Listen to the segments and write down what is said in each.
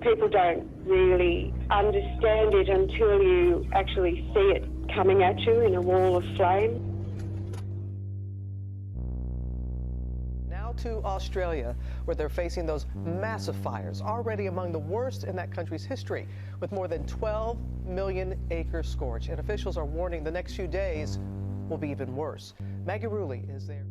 People don't really understand it until you actually see it coming at you in a wall of flame. Now to Australia, where they're facing those massive fires, already among the worst in that country's history, with more than 12 million acres scorched. And officials are warning the next few days will be even worse. Maggie Rulli is there.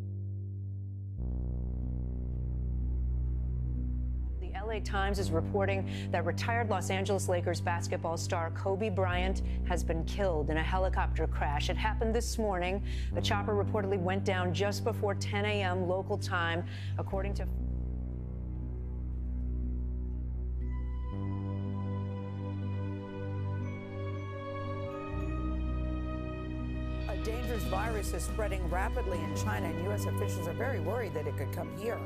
The LA Times is reporting that retired Los Angeles Lakers basketball star Kobe Bryant has been killed in a helicopter crash. It happened this morning. The chopper reportedly went down just before 10 a.m. local time, according to A dangerous virus is spreading rapidly in China, and U.S. officials are very worried that it could come here.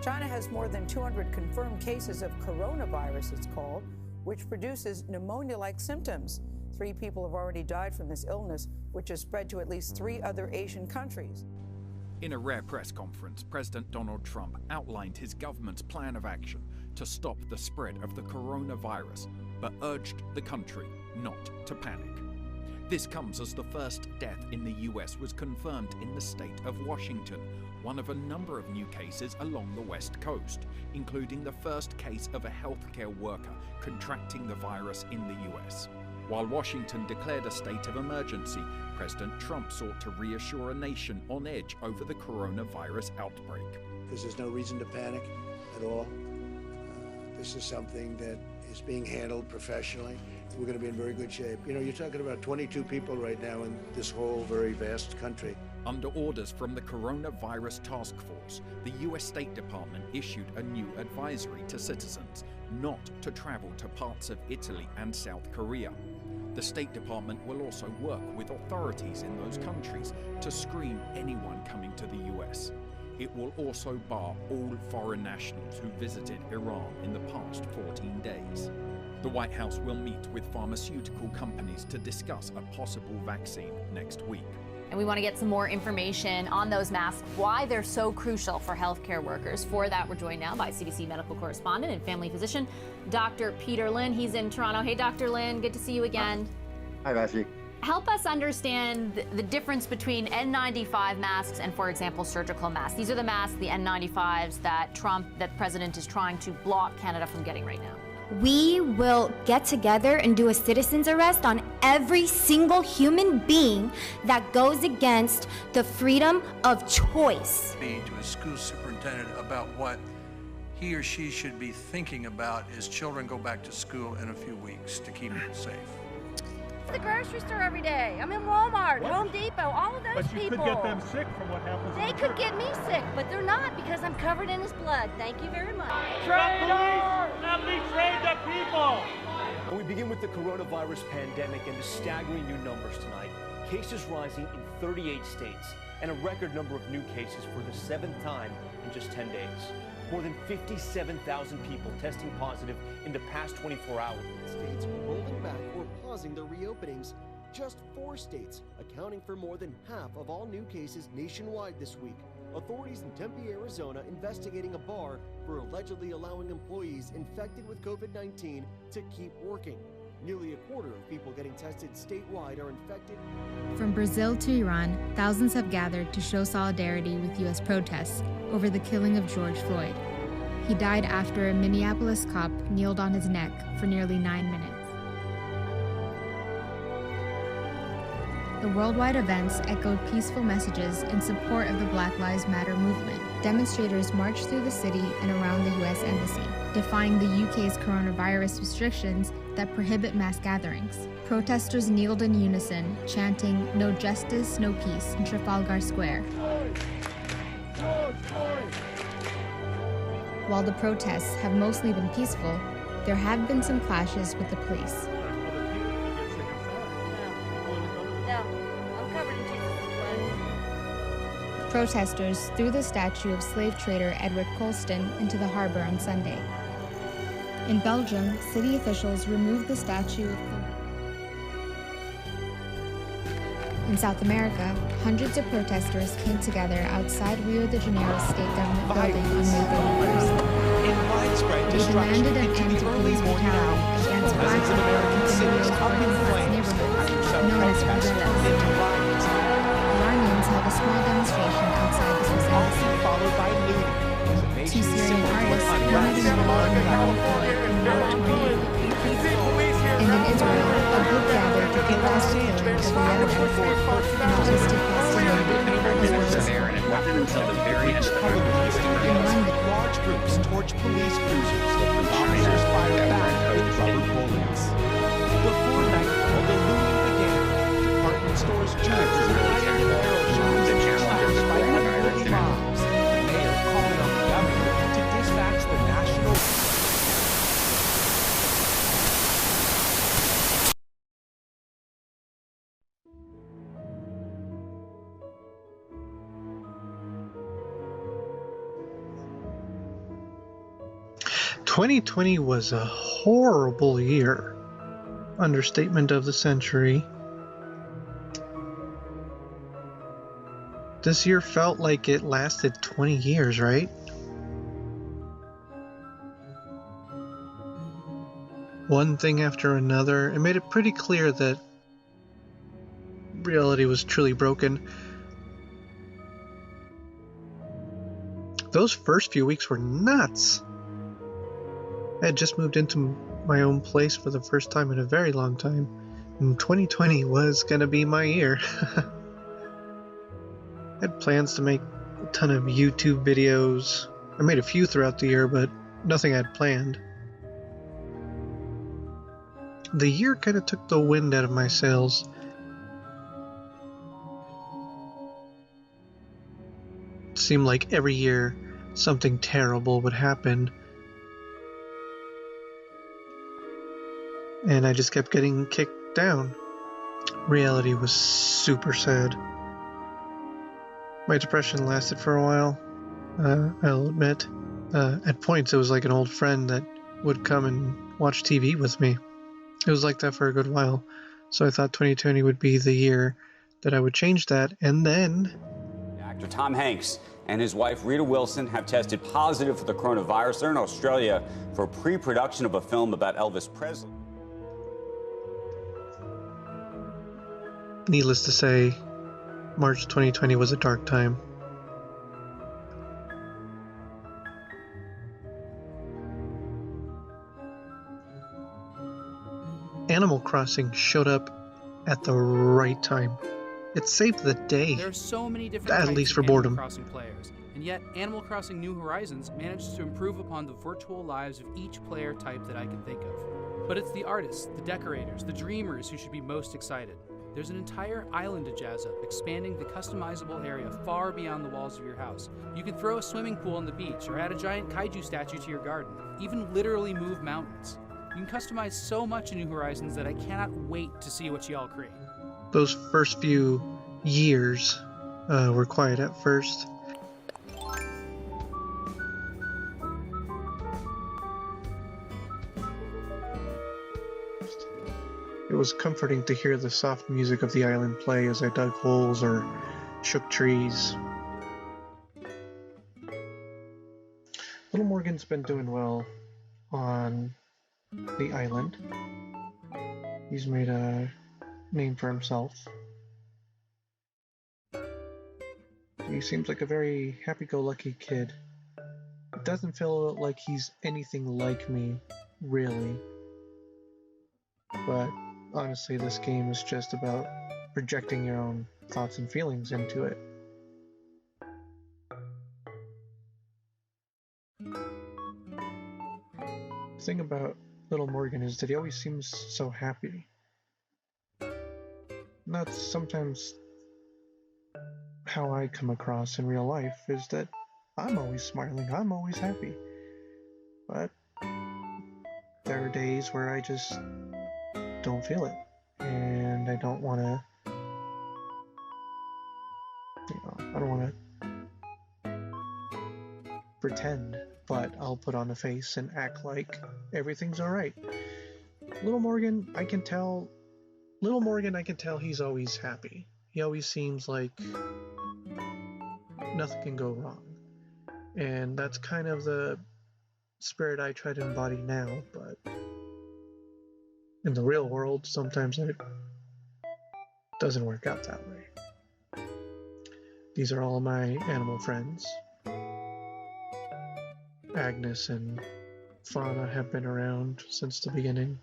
China has more than 200 confirmed cases of coronavirus, it's called, which produces pneumonia-like symptoms. 3 people have already died from this illness, which has spread to at least 3 other Asian countries. In a rare press conference, President Donald Trump outlined his government's plan of action to stop the spread of the coronavirus, but urged the country not to panic. This comes as the first death in the US was confirmed in the state of Washington, one of a number of new cases along the West Coast, including the first case of a healthcare worker contracting the virus in the US. While Washington declared a state of emergency, President Trump sought to reassure a nation on edge over the coronavirus outbreak. Because there's no reason to panic at all. This is something that is being handled professionally. We're going to be in very good shape. You know, you're talking about 22 people right now in this whole very vast country. Under orders from the Coronavirus Task Force, the US State Department issued a new advisory to citizens not to travel to parts of Italy and South Korea. The State Department will also work with authorities in those countries to screen anyone coming to the US. It will also bar all foreign nationals who visited Iran in the past 14 days. The White House will meet with pharmaceutical companies to discuss a possible vaccine next week. And we want to get some more information on those masks, why they're so crucial for healthcare workers. For that, we're joined now by CBC medical correspondent and family physician, Dr. Peter Lin. He's in Toronto. Hey, Dr. Lin, good to see you again. Hi, Matthew. Help us understand the difference between N95 masks and, for example, surgical masks. These are the masks, the N95s, that the president is trying to block Canada from getting right now. We will get together and do a citizen's arrest on every single human being that goes against the freedom of choice. To a school superintendent about what he or she should be thinking about as children go back to school in a few weeks to keep them safe. The grocery store every day. I'm in Walmart, Home Depot, all of those people. But you could get them sick from what happens. They could get me sick, but they're not because I'm covered in his blood. Thank you very much. Traitors! Let me trade the people! And we begin with the coronavirus pandemic and the staggering new numbers tonight. Cases rising in 38 states and a record number of new cases for the 7th time in just 10 days. More than 57,000 people testing positive in the past 24 hours. States rolling back or pausing their reopenings. Just 4 states accounting for more than half of all new cases nationwide this week. Authorities in Tempe, Arizona investigating a bar for allegedly allowing employees infected with COVID-19 to keep working. Nearly a quarter of people getting tested statewide are infected. From Brazil to Iran, thousands have gathered to show solidarity with U.S. protests over the killing of George Floyd. He died after a Minneapolis cop kneeled on his neck for nearly 9 minutes. The worldwide events echoed peaceful messages in support of the Black Lives Matter movement. Demonstrators marched through the city and around the U.S. Embassy, defying the UK's coronavirus restrictions that prohibit mass gatherings. Protesters kneeled in unison, chanting "No justice, no peace" in Trafalgar Square. While the protests have mostly been peaceful, there have been some clashes with the police. Protesters threw the statue of slave trader Edward Colston into the harbor on Sunday. In Belgium, city officials removed the statue. In South America, hundreds of protesters came together outside Rio de Janeiro state government building on May 31st. They demanded an end to police brutality against black people in Rio's working-class neighborhoods, known as favelas. Iranians held a small demonstration outside the Swiss embassy. Two Syrian artists donated a Iranian flag in March 2020. And in Israel, a group gathered to protest the killing of Riyadh an autistic Palestinian there, and it happened until the very end of the in London. Large groups torch police cruisers. Officers fire back with rubber bullets. Before nightfall, the looting began. Department stores, churches, and apparel shops slashed by unruly mobs. The mayor calling on the governor to dispatch the national. 2020 was a horrible year. Understatement of the century. This year felt like it lasted 20 years, right? One thing after another. It made it pretty clear that reality was truly broken. Those first few weeks were nuts. I had just moved into my own place for the first time in a very long time, and 2020 was gonna be my year. I had plans to make a ton of YouTube videos. I made a few throughout the year, but nothing I had planned. The year kind of took the wind out of my sails. It seemed like every year something terrible would happen. And I just kept getting kicked down. Reality was super sad. My depression lasted for a while, I'll admit. At points it was like an old friend that would come and watch TV with me. It was like that for a good while. So I thought 2020 would be the year that I would change that, and then... Actor Tom Hanks and his wife Rita Wilson have tested positive for the coronavirus. They're in Australia for pre-production of a film about Elvis Presley. Needless to say, March 2020 was a dark time. Animal Crossing showed up at the right time. It saved the day. There are so many different at types least of for Animal boredom. Crossing players, and yet Animal Crossing New Horizons managed to improve upon the virtual lives of each player type that I can think of. But it's the artists, the decorators, the dreamers who should be most excited. There's an entire island to jazz up, expanding the customizable area far beyond the walls of your house. You can throw a swimming pool on the beach, or add a giant kaiju statue to your garden, even literally move mountains. You can customize so much in New Horizons that I cannot wait to see what y'all create. Those first few years were quiet at first. It was comforting to hear the soft music of the island play as I dug holes or shook trees. Little Morgan's been doing well on the island. He's made a name for himself. He seems like a very happy-go-lucky kid. It doesn't feel like he's anything like me, really. But honestly, this game is just about projecting your own thoughts and feelings into it. The thing about Little Morgan is that he always seems so happy. And that's sometimes how I come across in real life, is that I'm always smiling, I'm always happy. But there are days where I just don't feel it, and I don't want to, I don't want to pretend, but I'll put on a face and act like everything's alright. Little Morgan, I can tell he's always happy. he always seems like nothing can go wrong. And that's kind of the spirit I try to embody now, but in the real world, sometimes it doesn't work out that way. These are all my animal friends. Agnes and Fauna have been around since the beginning.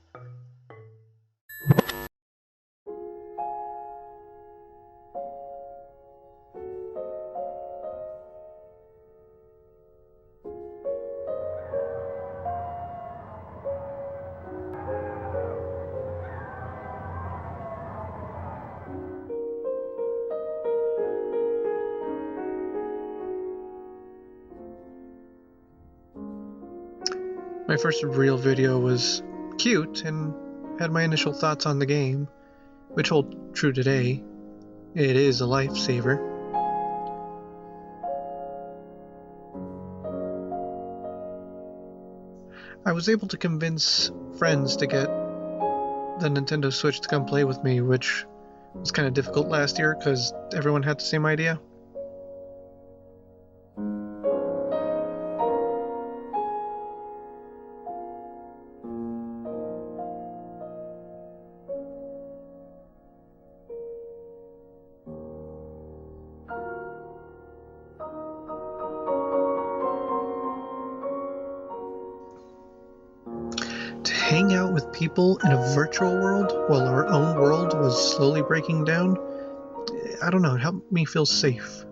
My first real video was cute and had my initial thoughts on the game, which hold true today. It is a lifesaver. I was able to convince friends to get the Nintendo Switch to come play with me, which was kind of difficult last year because everyone had the same idea. To hang out with people in a virtual world while our own world was slowly breaking down, I don't know, it helped me feel safe.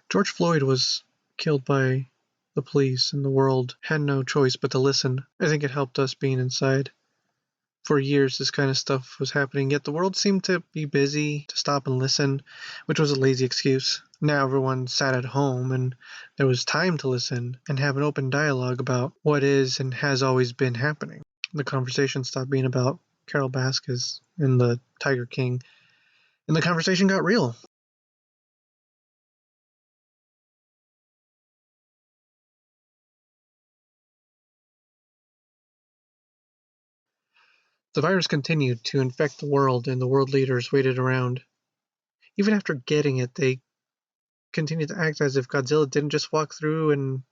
George Floyd was killed by the police, and the world had no choice but to listen. I think it helped us being inside. For years, this kind of stuff was happening, yet the world seemed to be busy to stop and listen, which was a lazy excuse. Now everyone sat at home, and there was time to listen and have an open dialogue about what is and has always been happening. The conversation stopped being about Carol Baskins and the Tiger King, and the conversation got real. The virus continued to infect the world, and the world leaders waited around. Even after getting it, they continued to act as if Godzilla didn't just walk through and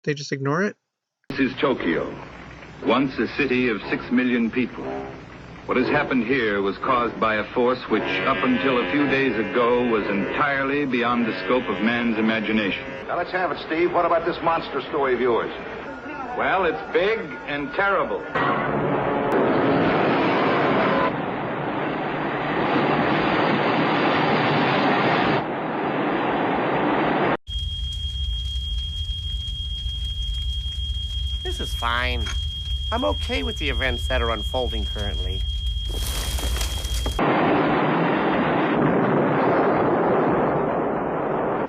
they just ignore it. This is Tokyo, once a city of 6 million people. What has happened here was caused by a force which, up until a few days ago, was entirely beyond the scope of man's imagination. Now let's have it, Steve. What about this monster story of yours? Well, it's big and terrible. This is fine. I'm okay with the events that are unfolding currently.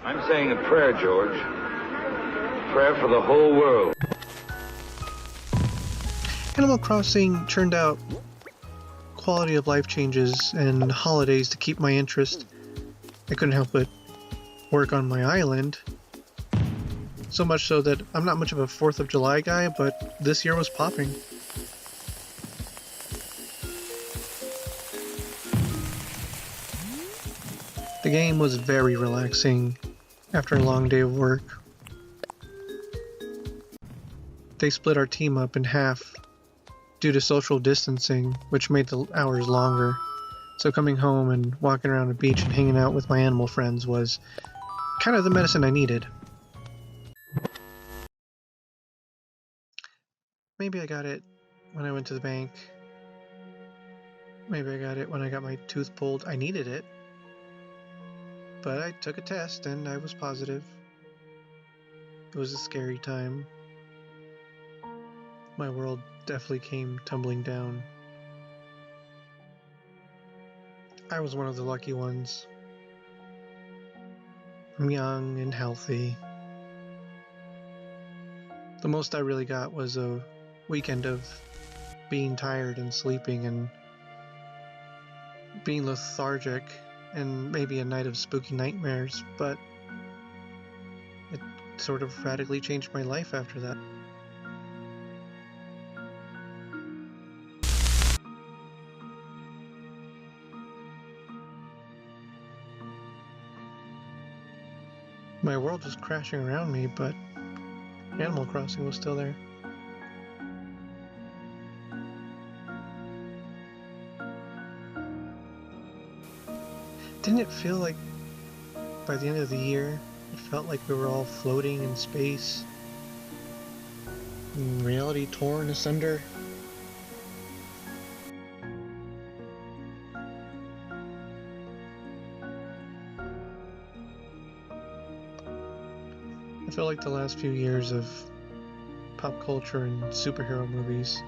I'm saying a prayer, George. A prayer for the whole world. Animal Crossing churned out quality of life changes and holidays to keep my interest. I couldn't help but work on my island. So much so that I'm not much of a 4th of July guy, but this year was popping. The game was very relaxing after a long day of work. They split our team up in half due to social distancing, which made the hours longer. So coming home and walking around the beach and hanging out with my animal friends was kind of the medicine I needed. Maybe I got it when I went to the bank. Maybe I got it when I got my tooth pulled. I needed it. But I took a test and I was positive. It was a scary time. My world definitely came tumbling down. I was one of the lucky ones. I'm young and healthy. The most I really got was a weekend of being tired and sleeping and being lethargic, and maybe a night of spooky nightmares, but it sort of radically changed my life after that. My world was crashing around me, but Animal Crossing was still there. Didn't it feel like by the end of the year, it felt like we were all floating in space, and reality torn asunder? I feel like the last few years of pop culture and superhero movies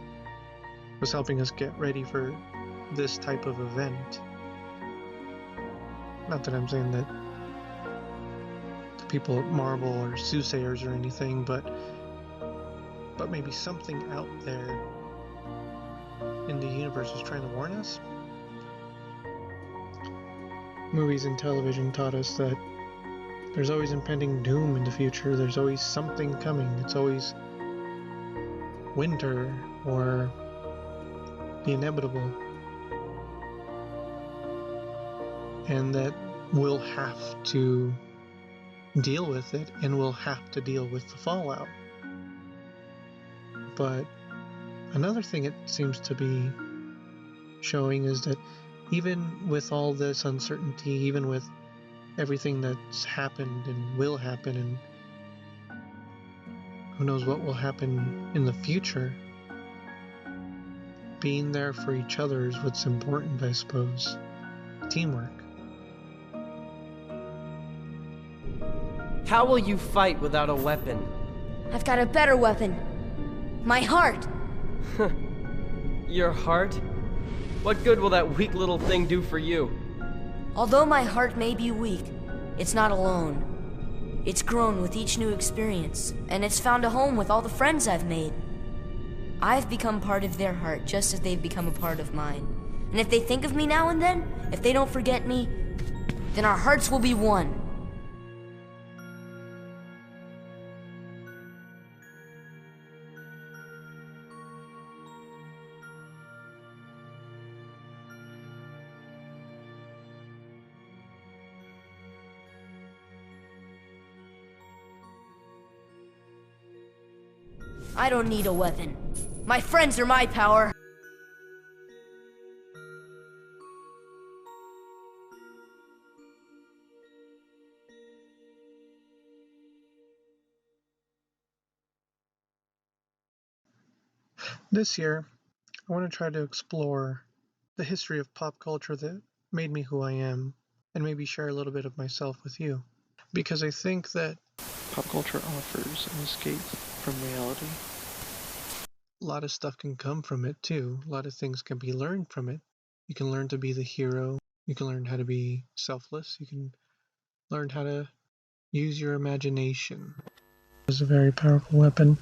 was helping us get ready for this type of event. Not that I'm saying that the people at Marvel are soothsayers or anything, but maybe something out there in the universe is trying to warn us. Movies and television taught us that there's always impending doom in the future. There's always something coming. It's always winter or the inevitable. And that we'll have to deal with it, and we'll have to deal with the fallout. But another thing it seems to be showing is that even with all this uncertainty, even with everything that's happened and will happen, and who knows what will happen in the future, being there for each other is what's important, I suppose. Teamwork. How will you fight without a weapon? I've got a better weapon. My heart. Your heart? What good will that weak little thing do for you? Although my heart may be weak, it's not alone. It's grown with each new experience, and it's found a home with all the friends I've made. I've become part of their heart just as they've become a part of mine. And if they think of me now and then, if they don't forget me, then our hearts will be one. I don't need a weapon. My friends are my power. This year, I want to try to explore the history of pop culture that made me who I am, and maybe share a little bit of myself with you. Because I think that pop culture offers an escape from reality. A lot of stuff can come from it too. A lot of things can be learned from it. You can learn to be the hero. You can learn how to be selfless. You can learn how to use your imagination. It's a very powerful weapon.